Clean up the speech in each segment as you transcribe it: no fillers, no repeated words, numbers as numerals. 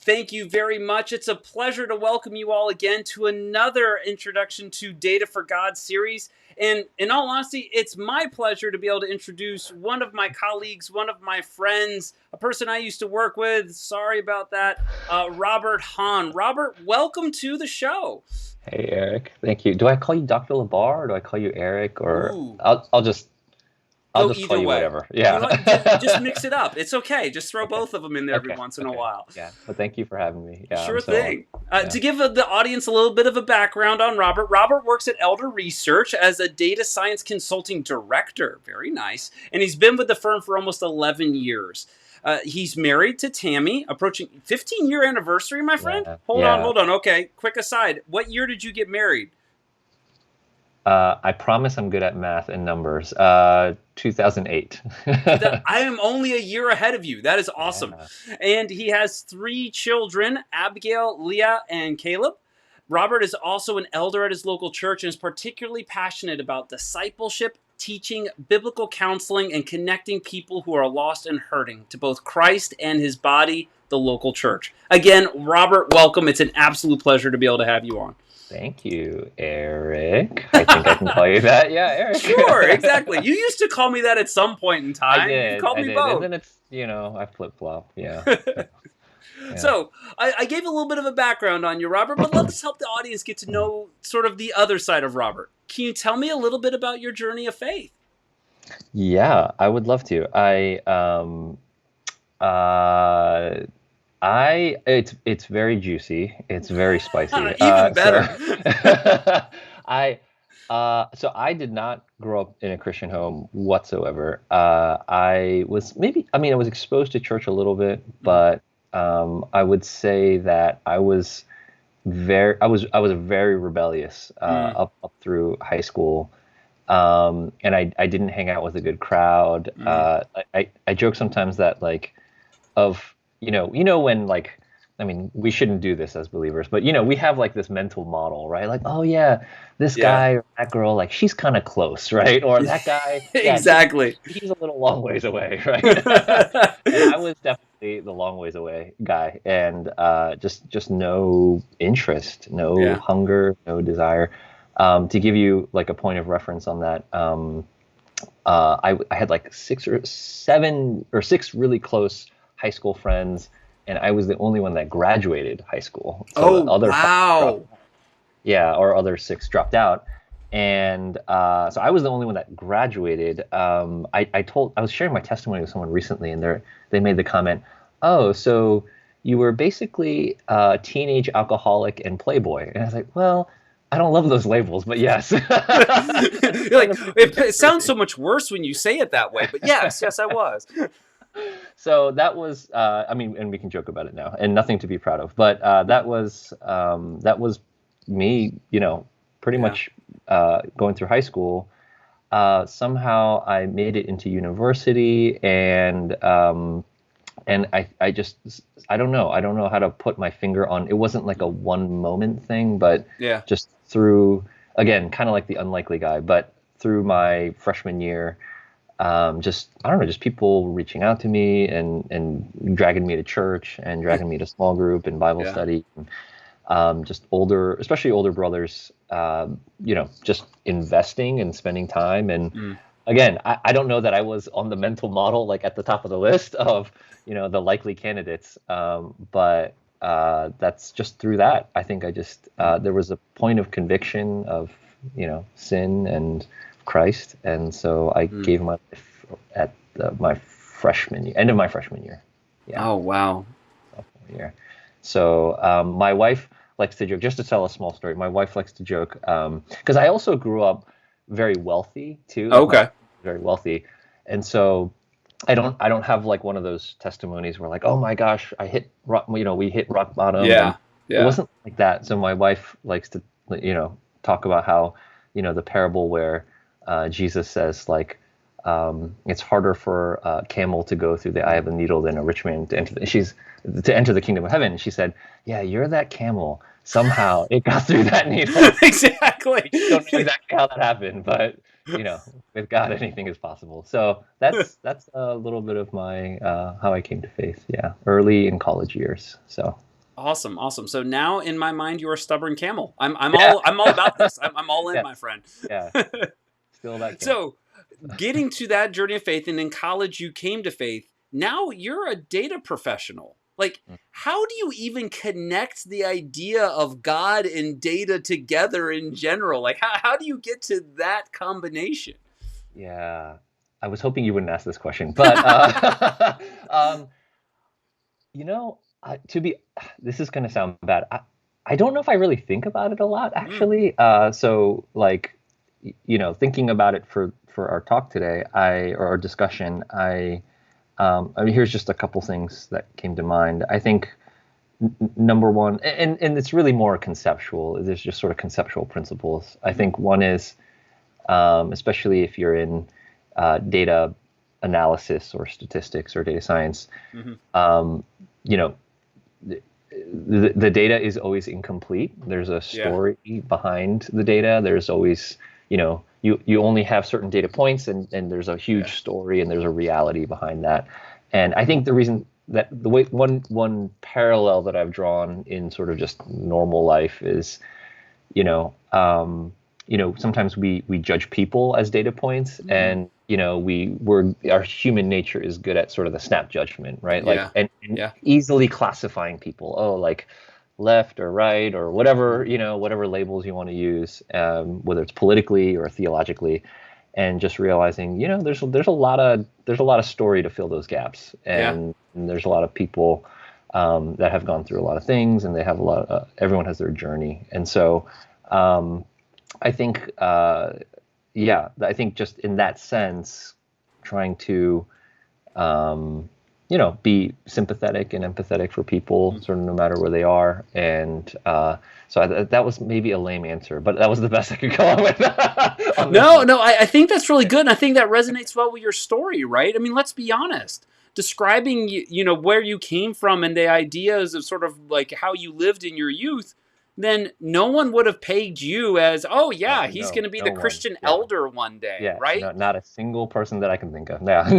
Thank you very much. It's a pleasure to welcome you all again to another introduction to Data for God series. And in all honesty, it's my pleasure to be able to introduce one of my colleagues, one of my friends, a person I used to work with. Sorry about that. Robert Hahn. Robert, welcome to the show. Hey Eric, thank you. Do I call you Dr. Labar or do I call you Eric or Ooh. I'll Go just call either you way. whatever. You know what? Just Yeah. mix it up. It's okay. Just throw Okay. both of them in there every Okay. once in a Okay. while. Yeah. But thank you for having me. Yeah, I'm Sure so honored. thing. Yeah. To give the audience a little bit of a background on Robert, Robert works at Elder Research as a data science consulting director. Very nice. And he's been with the firm for almost 11 years. He's married to Tammy, approaching 15-year anniversary, my friend. Yeah. Hold on, Yeah. hold on. Okay, quick aside. What year did you get married? I promise I'm good at math and numbers. 2008. I am only a year ahead of you. That is awesome. Yeah. And he has 3 children, Abigail, Leah, and Caleb. Robert is also an elder at his local church and is particularly passionate about discipleship, teaching, biblical counseling, and connecting people who are lost and hurting to both Christ and his body, the local church. Again, Robert, welcome. It's an absolute pleasure to be able to have you on. Thank you, Eric. I think I can call you that. Yeah, Sure, Eric. exactly. You used to call me that at some point in I time. You've did. called I me did. And both. then it's, I flip-flop. Yeah. Yeah. So, I gave a little bit of a background on you, Robert, but let's help the audience get to know sort of the other side of Robert. Can you tell me a little bit about your journey of faith? Yeah, I would love to. Uh, it's very juicy. It's very spicy. Even So better. I, so I did not grow up in a Christian home whatsoever. I was exposed to church a little bit, but I would say that I was very rebellious Mm, up through high school. And I didn't hang out with a good crowd. mm. I joke sometimes that like of when like I mean we shouldn't do this as believers, but we have like this mental model, right? Like, oh yeah, this Yeah. guy or that girl, like she's kind of close, right? Or that guy, yeah, Exactly. he's a little long ways away, right? And I was definitely the long ways away guy, and just no interest, no Yeah. hunger, no desire. To give you like a point of reference on that, I had like 6 really close high school friends, and I was the only one that graduated high school. So the Oh, other five dropped, wow. yeah, or other 6 dropped out, and so I was the only one that graduated. I was sharing my testimony with someone recently, and they made the comment, "Oh, so you were basically a teenage alcoholic and playboy," and I was like, "Well." I don't love those labels, but yes. You're Kind like, of fit the it sounds so description. much worse when you say it that way, but yes, yes, I was. So that was, I mean, and we can joke about it now, and nothing to be proud of. But that was me, pretty Yeah. much going through high school. Somehow I made it into university, and I don't know. I don't know how to put my finger on. It wasn't like a one moment thing, but Yeah. just through, again, kind of like the unlikely guy, but through my freshman year, just I don't know, just people reaching out to me and dragging me to church and dragging me to small group and Bible Yeah. study. And, just especially older brothers, just investing and spending time. And Mm. again, I don't know that I was on the mental model like at the top of the list of the likely candidates, but that's just through that. I think there was a point of conviction of sin and Christ, and so I Mm. gave my life at my freshman year, end of my freshman year. Yeah, Oh, wow. sophomore year. So my wife likes to joke. Just to tell a small story, my wife likes to joke because I also grew up very wealthy too. Like my Okay. parents were very wealthy, and so I don't have like one of those testimonies where like, oh my gosh, I hit rock, we hit rock bottom, and Yeah. it Yeah. wasn't like that. So my wife likes to talk about how the parable where Jesus says like it's harder for a camel to go through the eye of a needle than a rich man to enter the kingdom of heaven. And she said, "Yeah, you're that camel. Somehow it got through that needle." Exactly. We don't know exactly how that happened, but with God, anything is possible. So that's a little bit of my how I came to faith. Yeah, early in college years. So Awesome, awesome. So now in my mind, you're a stubborn camel. Yeah, I'm all about this. I'm all in, yeah, my friend. yeah. Still that camel. So getting to that journey of faith, and in college you came to faith. Now you're a data professional. Like, Mm. how do you even connect the idea of God and data together in general? Like, how do you get to that combination? Yeah. I was hoping you wouldn't ask this question, but um, you know, to be, this is going to sound bad. I don't know if I really think about it a lot, Mm, actually. So, like, thinking about it for our talk today, or our discussion, I mean, here's just a couple things that came to mind. I think number one, and it's really more conceptual. There's just sort of conceptual principles. I mhm, think one is, especially if you're in data analysis or statistics or data science, mhm. um, you know, the data is always incomplete. There's a Yeah, story behind the data. There's always, you only have certain data points, and there's a yeah, huge story and there's a reality behind that. And I think the reason that the way one parallel that I've drawn in sort of just normal life is, you know, um, sometimes we judge people as data points, mm, and our human nature is good at sort of the snap judgment, right? Like, yeah, and yeah, easily classifying people. Oh, like left or right or whatever, mm, whatever labels you want to use, whether it's politically or theologically, and just realizing, there's a lot of story to fill those gaps, yeah, and there's a lot of people that have gone through a lot of things, and they have a lot. Everyone has their journey, and so um, I think, yeah, I think just in that sense, trying to, be sympathetic and empathetic for people, mm. sort of no matter where they are. And so that was maybe a lame answer, but that was the best I could come up with on this No, one. no, I think that's really good, and I think that resonates well with your story, right? I mean, let's be honest. Describing where you came from and the ideas of sort of like how you lived in your youth, then no one would have pegged you as, oh No, yeah, he's no, going to be no the one. Christian Yeah, elder one day, yeah. right? No, not a single person that I can think of. Yeah,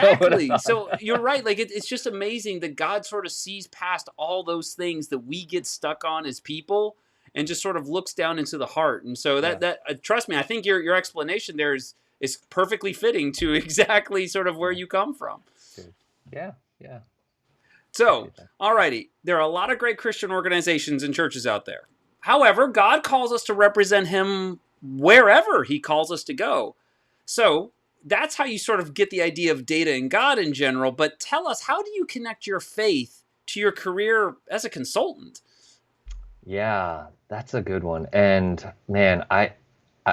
no would have Exactly. thought. So you're right. Like it's just amazing that God sort of sees past all those things that we get stuck on as people, and just sort of looks down into the heart. And so Yeah, that trust me, I think your explanation there is perfectly fitting to exactly sort of where yeah, you come from. good. Yeah, yeah. So, Appreciate that. alrighty, there are a lot of great Christian organizations and churches out there. However, God calls us to represent Him wherever He calls us to go. So, that's how you sort of get the idea of data and God in general. But tell us, how do you connect your faith to your career as a consultant? Yeah, that's a good one. And man,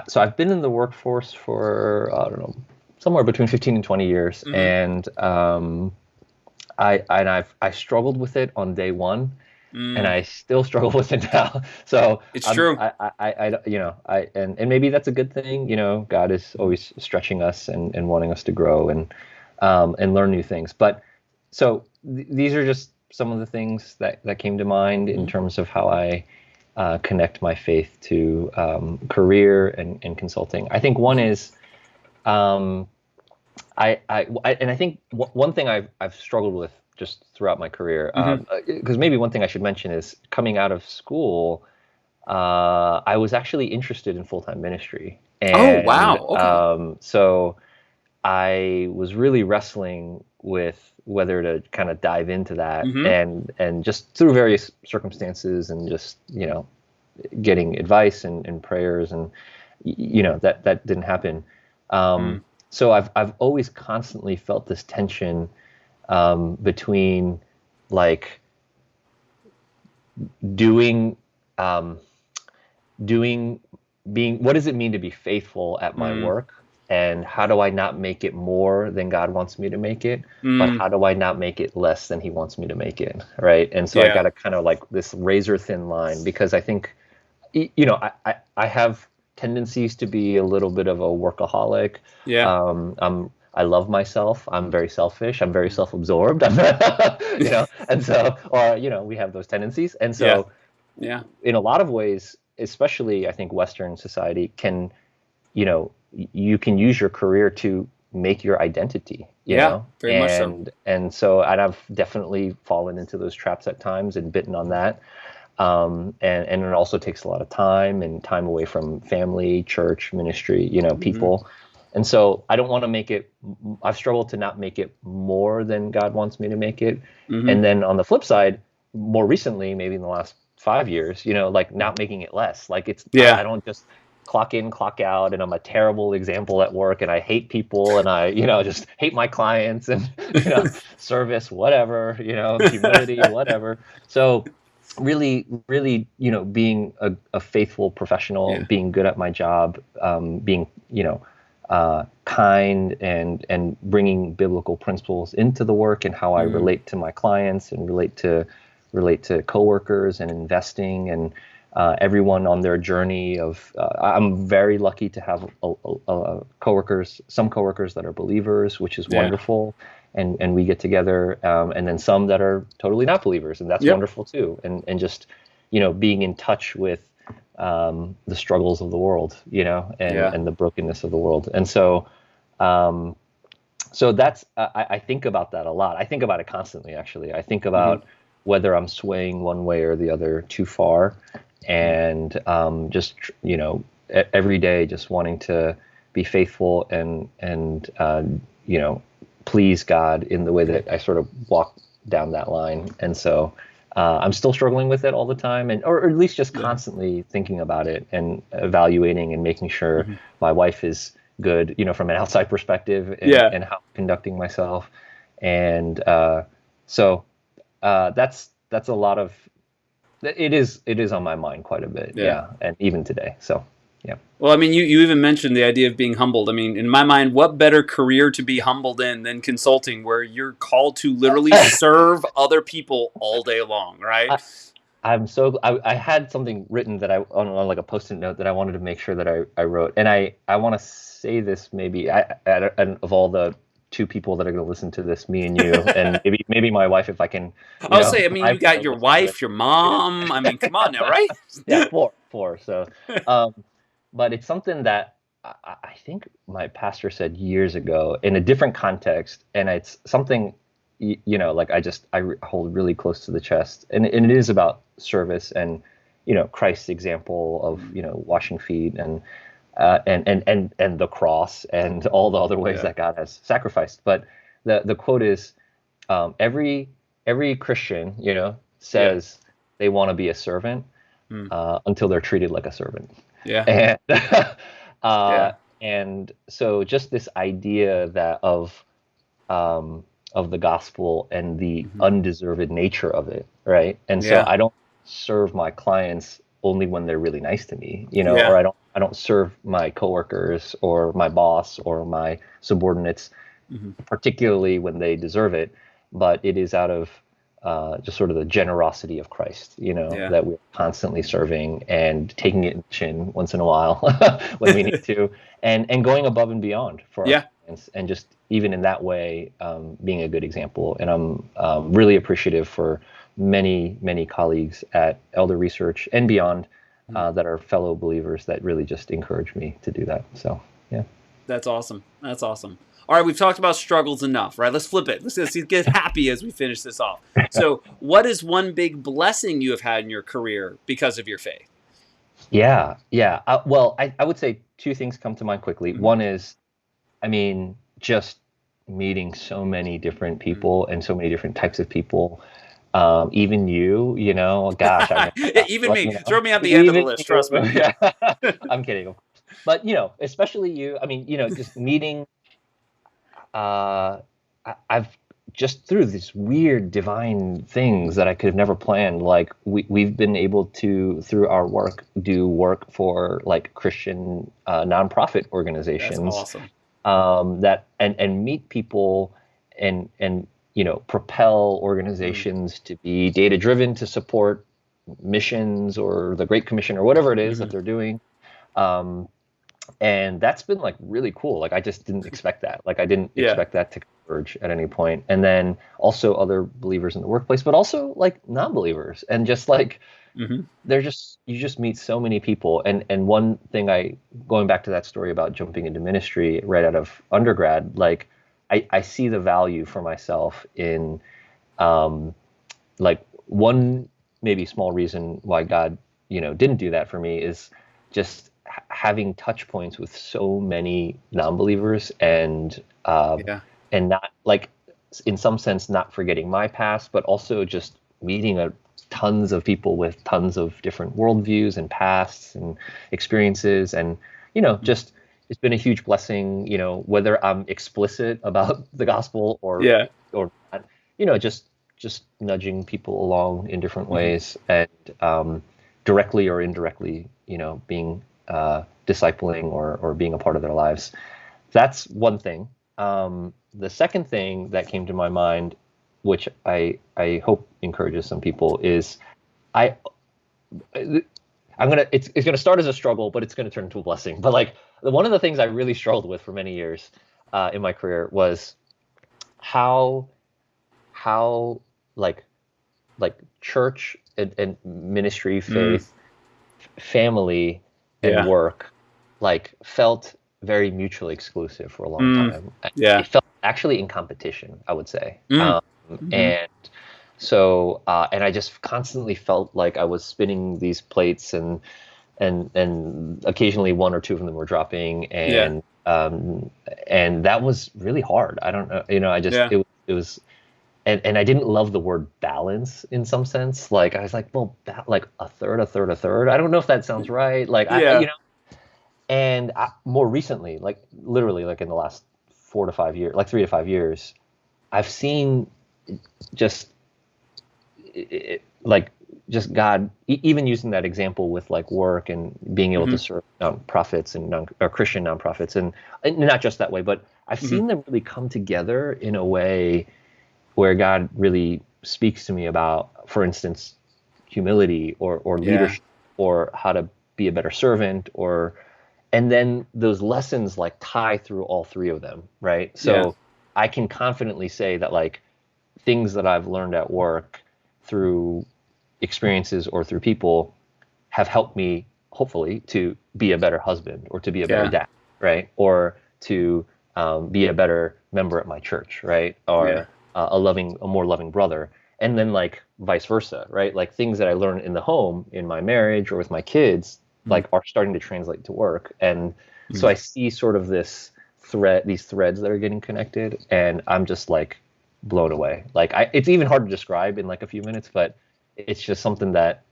so I've been in the workforce for, I don't know, somewhere between 15 and 20 years, Mm-hmm. and I struggled with it on day one, and Mm, I still struggle with it now. So it's true. and maybe that's a good thing. God is always stretching us and wanting us to grow and learn new things. But so these are just some of the things that came to mind in Mm-hmm. terms of how I connect my faith to career and consulting. I think one Mm-hmm. is, um, and I think one thing I've struggled with just throughout my career, Mm-hmm. because maybe one thing I should mention is coming out of school, I was actually interested in full-time ministry, Oh and wow. Okay. so I was really wrestling with whether to kind of dive into that, Mm-hmm. and just through various circumstances, and just getting advice and prayers, and that didn't happen. Mm, So I've always constantly felt this tension between, like, doing um, doing being what does it mean to be faithful at my mm, work, and how do I not make it more than God wants me to make it, but mm, how do I not make it less than He wants me to make it, right? And so I got yeah. to kind of, like, this razor thin line, because I think, I have tendencies to be a little bit of a workaholic. Yeah. I love myself. I'm very selfish. I'm very Mm. self-absorbed. And so, or we have those tendencies, and Yeah. so Yeah. in a lot of ways, especially I think Western society can, you can use your career to make your identity. Yeah, know, very much so. and so I've definitely fallen into those traps at times and bitten on that. And it also takes a lot of time and time away from family, church, ministry, Hmm. people. And so I don't want to make it, I've struggled to not make it more than God wants me to make it. Hmm. And then on the flip side, more recently, maybe in the last 5 years, like not making it less. Like I Yeah. don't just clock in, clock out, and I'm a terrible example at work, and I hate people, and I, just hate my clients, and, service, whatever, humility, whatever. So really, really, being a faithful professional, Yeah. being good at my job, being, kind, and bringing biblical principles into the work and how I Mm. relate to my clients and relate to coworkers and investing and everyone on their journey of. I'm very lucky to have some coworkers that are believers, which is Yeah. wonderful, and we get together, and then some that are totally not believers, and that's Yep. wonderful too. And just being in touch with the struggles of the world, Yeah. and the brokenness of the world, and so that's I think about that a lot. I think about it constantly, actually. I think Hmm. about whether I'm swaying one way or the other too far, and just every day just wanting to be faithful and please God in the way that I sort of walk down that line. And so I'm still struggling with it all the time, and or at least just Yeah. constantly thinking about it and evaluating and making sure Hmm. my wife is good, from an outside perspective, and Yeah. and how I'm conducting myself. And so that's a lot of it is on my mind quite a bit, Yeah. yeah, and even today. So yeah. Well, I mean, you even mentioned the idea of being humbled. I mean, in my mind, what better career to be humbled in than consulting, where you're called to literally serve other people all day long, right? I, I had something written that I on like a post-it note that I wanted to make sure that I wrote, and I want to say this, maybe and of all the two people that are going to listen to this, me and you, and maybe my wife, if I can, I'll say, I mean, I you got your listen to it. wife, your mom. I mean, come on now, right? Yeah, four. So, um, but it's something that I think my pastor said years ago in a different context, and it's something like I hold really close to the chest, and it is about service and Christ's example of washing feet and the cross and all the other ways Yeah. that God has sacrificed. But the quote is, every Christian Yeah. says they want to be a servant Mm. until they're treated like a servant. Yeah. And Yeah. and so just this idea that of the gospel and the Hmm. undeserved nature of it, right? And so Yeah. I don't serve my clients only when they're really nice to me, or Yeah. I don't serve my coworkers or my boss or my subordinates Hmm. particularly when they deserve it, but it is out of just sort of the generosity of Christ, Yeah. that we're constantly serving and taking it in the chin once in a while when we need to, and going above and beyond for our Yeah. clients, and just even in that way, being a good example. And I'm really appreciative for many colleagues at Elder Research and beyond Mm. that are fellow believers that really just encourage me to do that. So yeah. That's awesome. That's awesome. All right, we've talked about struggles enough, right? Let's flip it. Let's get happy as we finish this off. So, what is one big blessing you have had in your career because of your faith? Yeah, yeah. Well, I would say two things come to mind quickly. Hmm. One is, I mean, just meeting so many different people and so many different types of people. Even gosh, I know, Even but me. Throw me at the end of the even list. you, Trust me. yeah, I'm kidding, of course. But especially you. I mean, just meeting I've just through these weird divine things that I could have never planned. Like we've been able to, through our work, do work for like Christian nonprofit That's organizations, awesome. that and meet people and propel Mm. organizations to be data driven, to support missions or the Great Commission or whatever it is that Hmm. they're doing. Um, and that's been like really cool. Like I just didn't expect that. Like I didn't Yeah. expect that to converge at any point. And then also other believers in the workplace, but also like non-believers, and just like Hmm. you just meet so many people. And one thing, going back to that story about jumping into ministry right out of undergrad, like I see the value for myself in um, like one maybe small reason why God, didn't do that for me is just having touch points with so many non-believers Yeah. and not like in some sense not forgetting my past, but also just meeting tons of people with tons of different worldviews and pasts and experiences, and just it's been a huge blessing. Whether I'm explicit about the gospel Yeah. or not, just nudging people along in different Mhm. ways, and directly or indirectly, being discipling or being a part of their lives. That's one thing. The second thing that came to my mind, which I hope encourages some people, is I it's gonna start as a struggle, but it's gonna turn into a blessing. But like one of the things I really struggled with for many years in my career was how how like church and ministry, Mm. faith, family, and Yeah. work felt very mutually exclusive for a long Mm. time. Yeah. It felt actually in competition, I would say. Mm. Hmm. And so, and I just constantly felt like I was spinning these plates, and occasionally one or two of them were dropping, Yeah. and that was really hard. I don't know, I just Yeah. it was and I didn't love the word balance in some sense. Like I was like, well, like a third, a third, a third. I don't know if that sounds right. Like Yeah. and more recently, like literally, like in the last 4 to 5 years, like 3 to 5 years, I've seen just like just God, even using that example with like work and being able to Hmm. serve nonprofits and or Christian nonprofits, and not just that way, but I've Hmm. seen them really come together in a way where God really speaks to me about, for instance, humility or Yeah. leadership or how to be a better servant, and then those lessons like tie through all three of them, right? Yeah. So I can confidently say that like things that I've learned at work through experiences or through people have helped me hopefully to be a better husband or to be a better Yeah. dad, right? Or to be a better member at my church, right? Yeah. Or a more loving brother, and then like vice versa, right? Like things that I learned in the home, in my marriage, or with my kids, Mm. like are starting to translate to work, and so Mm. I see sort of these threads that are getting connected, and I'm just like blown away. Like it's even hard to describe in like a few minutes, but it's just something that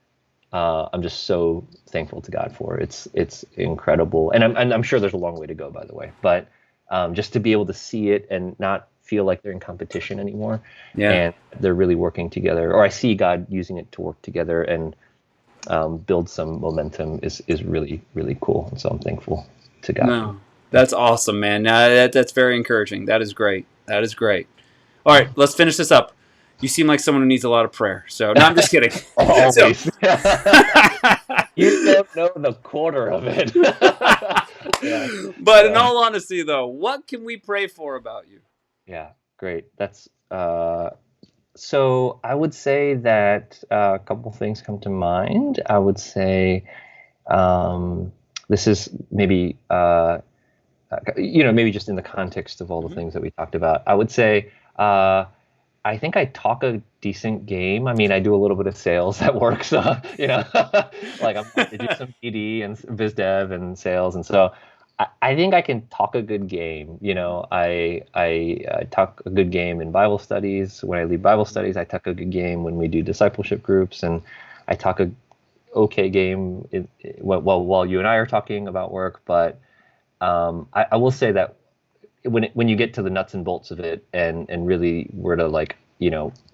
I'm just so thankful to God for. It's incredible, and I'm sure there's a long way to go, by the way. But just to be able to see it and not feel like they're in competition anymore, Yeah. and they're really working together, or I see God using it to work together and build some momentum is really really cool. And so I'm thankful to God for No, that's awesome, man. Now that's very encouraging. That is great. That is great. All right, let's finish this up. You seem like someone who needs a lot of prayer. So, no, I'm just kidding. So, always. You don't know the quarter of it. Yeah, but in yeah. all honesty, though, what can we pray for about you? Yeah, great. That's so I would say that a couple things come to mind. I would say um, this is maybe maybe just in the context of all the Hmm. things that we talked about. I would say I think I talk a decent game. I mean, I do a little bit of sales at work, so like I do some BD and biz dev and sales, and so I think I can talk a good game. I talk a good game in Bible studies. When I lead Bible studies, I talk a good game when we do discipleship groups, and I talk a okay game while you and I are talking about work. But I will say that when you get to the nuts and bolts of it, and really were to like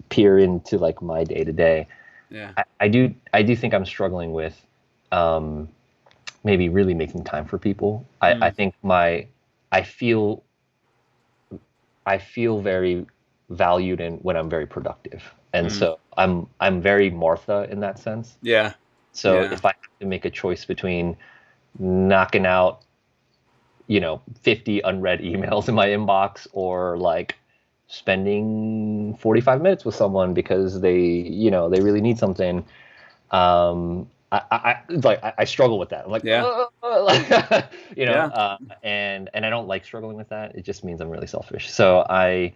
peer into like my day to day, Yeah. I do think I'm struggling with um, maybe really making time for people. I Mm. think I feel I feel very valued in when I'm very productive, and Mm. so I'm very Martha in that sense. Yeah. So Yeah. if I have to make a choice between knocking out 50 unread emails in my inbox, or like spending 45 minutes with someone because they really need something, I struggle with that. I'm like, Yeah. Yeah. and I don't like struggling with that. It just means I'm really selfish. So I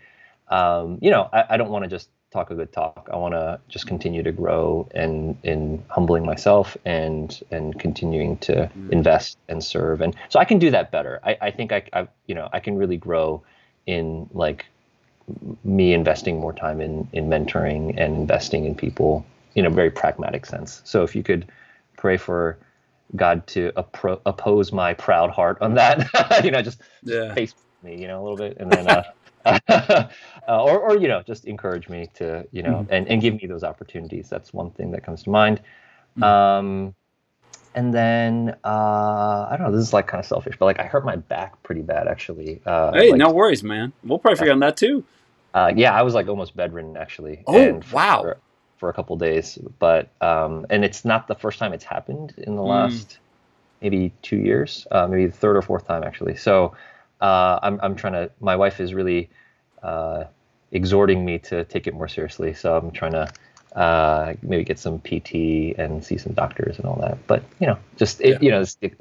don't want to just talk a good talk. I want to just continue to grow and in humbling myself and continuing to invest and serve. And so I can do that better. I think I can really grow in like me investing more time in mentoring and investing in people in a very pragmatic sense. So if you could pray for God to oppose my proud heart on that, just Yeah. face me, a little bit, and then or just encourage me to, and give me those opportunities. That's one thing that comes to mind. And then I don't know, this is like kind of selfish, but like I hurt my back pretty bad actually. Hey, no worries, man. We'll pray for you on that too. Yeah, I was like almost bedridden actually, Oh, and wow. for a couple days. But and it's not the first time it's happened in the last maybe 2 years, maybe the third or fourth time actually. So I'm trying to. My wife is really exhorting me to take it more seriously. So I'm trying to maybe get some PT and see some doctors and all that. But this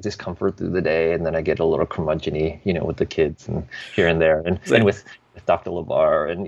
discomfort through the day, and then I get a little curmudgeon-y, with the kids and here and there, and with Dr. LeVar, and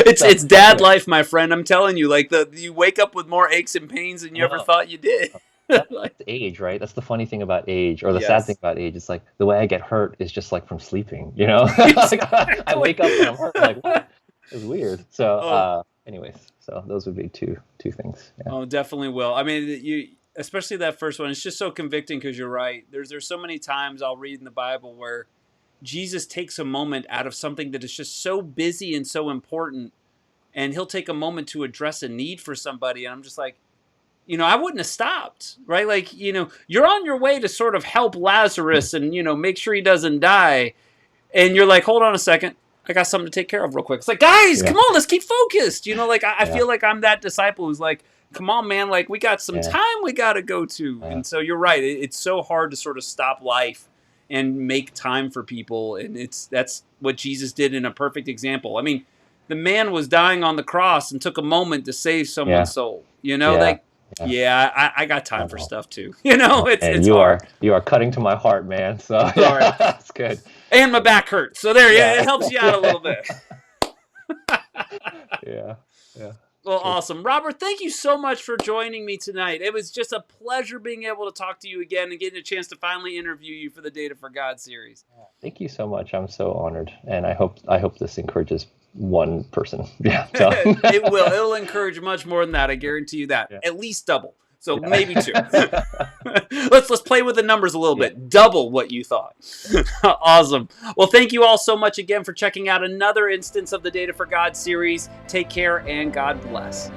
it's dad life, my friend. I'm telling you, like you wake up with more aches and pains than you ever thought you did. That's age, right? That's the funny thing about age, or the sad thing about age. It's like the way I get hurt is just like from sleeping, Exactly. I wake up and I'm hurt. Like, what? It's weird. So, anyways, so those would be two things. Yeah. Oh, definitely will. I mean, especially that first one. It's just so convicting because you're right. There's so many times I'll read in the Bible where Jesus takes a moment out of something that is just so busy and so important, and he'll take a moment to address a need for somebody. And I'm just like, I wouldn't have stopped, right? Like, you're on your way to sort of help Lazarus and, make sure he doesn't die. And you're like, hold on a second. I got something to take care of real quick. It's like, guys, come on, let's keep focused. I feel like I'm that disciple who's like, come on, man, like we got some time we got to go to. And so you're right. It's so hard to sort of stop life and make time for people. And that's what Jesus did in a perfect example. I mean, the man was dying on the cross and took a moment to save someone's soul. I got time for stuff too. It's hard. You are cutting to my heart, man. So that's good. And my back hurts. So there, it helps you out a little bit. Yeah. Well, awesome. Robert, thank you so much for joining me tonight. It was just a pleasure being able to talk to you again and getting a chance to finally interview you for the Data4God series. Thank you so much. I'm so honored, and I hope this encourages one person. Yeah, so. It will. It'll encourage much more than that. I guarantee you that. At least double. So maybe 2. Let's play with the numbers a little bit. Double what you thought. Awesome. Well, thank you all so much again for checking out another instance of the Data4God series. Take care and God bless.